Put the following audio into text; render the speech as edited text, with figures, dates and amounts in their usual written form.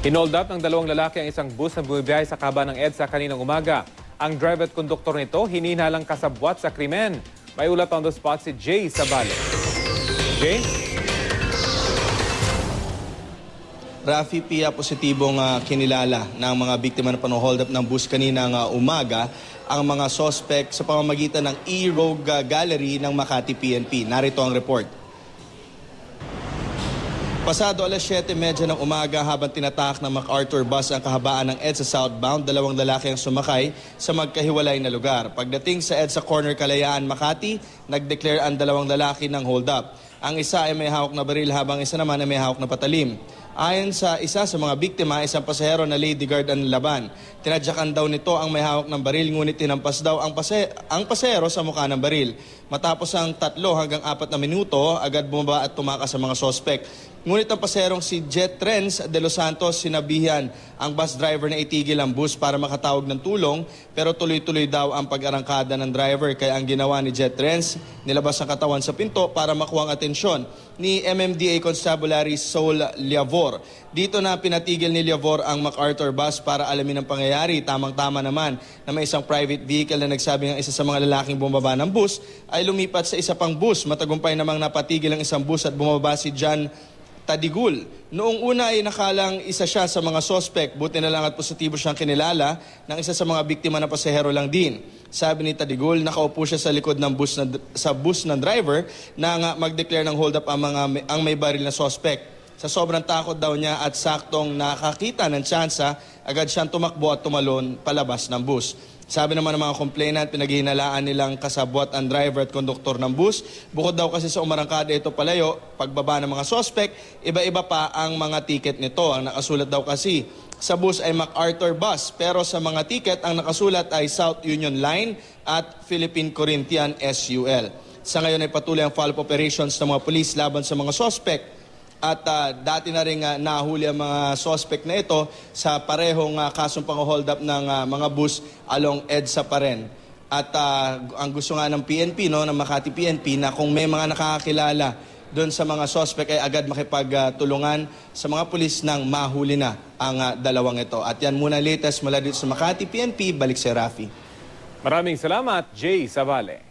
Hinold up ng dalawang lalaki ang isang bus na bumibiyahe sa kahabaan ng EDSA kaninang umaga. Ang driver at konduktor nito hinihinalang kasabwat sa krimen. May ulat on the spot si Jay Sabale. Jay? Rafi, Pia, positibong kinilala ng mga biktima ng pang-hold up ng bus kaninang umaga ang mga sospek sa pamamagitan ng E-Rogue Gallery ng Makati PNP. Narito ang report. Pasado alas 7:30 ng umaga habang tinatak ng MacArthur bus ang kahabaan ng EDSA southbound, dalawang lalaki ang sumakay sa magkahiwalay na lugar. Pagdating sa EDSA Corner Kalayaan, Makati, nag-declare ang dalawang lalaki ng hold up. Ang isa ay may hawak na baril habang isa naman ay may hawak na patalim. Ayon sa isa sa mga biktima, isang pasahero na lady guard ang laban. Tinadyakan daw nito ang may hawak ng baril ngunit tinampas daw ang pasahero sa mukha ng baril. Matapos ang 3 hanggang 4 na minuto, agad bumaba at tumakas sa mga sospek. Ngunit ang pasaherong si Jet Trens de Los Santos sinabihan ang bus driver na itigil ang bus para makatawag ng tulong pero tuloy-tuloy daw ang pag-arangkada ng driver kaya ang ginawa ni Jet Trens, nilabas ang katawan sa pinto para makuha ang atensyon ni MMDA Constabulary Saul Liavor. Dito na pinatigil ni Liavor ang MacArthur bus para alamin ang pangyayari. Tamang-tama naman na may isang private vehicle na nagsabing ang isa sa mga lalaking bumaba ng bus ay lumipat sa isa pang bus. Matagumpay namang napatigil ang isang bus at bumaba si John Tadigul. Noong una ay nakalang isa siya sa mga sospek, buti na lang at positibo siyang kinilala ng isa sa mga biktima na pasahero lang din. Sabi ni Tadigul, nakaupo siya sa likod ng bus ng driver na mag-declare ng hold up ang may baril na sospek. Sa sobrang takot daw niya at saktong nakakita ng tsansa, agad siyang tumakbo at tumalon palabas ng bus. Sabi naman ng mga complainant, pinaghihinalaan nilang kasabwat ang driver at konduktor ng bus. Bukod daw kasi sa umarangkada ito palayo, pagbaba ng mga sospek, iba-iba pa ang mga ticket nito. Ang nakasulat daw kasi sa bus ay MacArthur bus, pero sa mga ticket ang nakasulat ay South Union Line at Philippine Corinthian SUL. Sa ngayon ay patuloy ang follow-up operations ng mga pulis laban sa mga sospek. At dati na rin nahuli ang mga suspect na ito sa parehong kasong pang-hold up ng mga bus along EDSA pa rin. At ang gusto nga ng PNP, ng Makati PNP, na kung may mga nakakakilala doon sa mga suspect ay agad makipagtulungan sa mga pulis nang mahuli na ang dalawang ito. At yan muna latest mula dito sa Makati PNP. Balik si Rafi. Maraming salamat, Jay Sabale.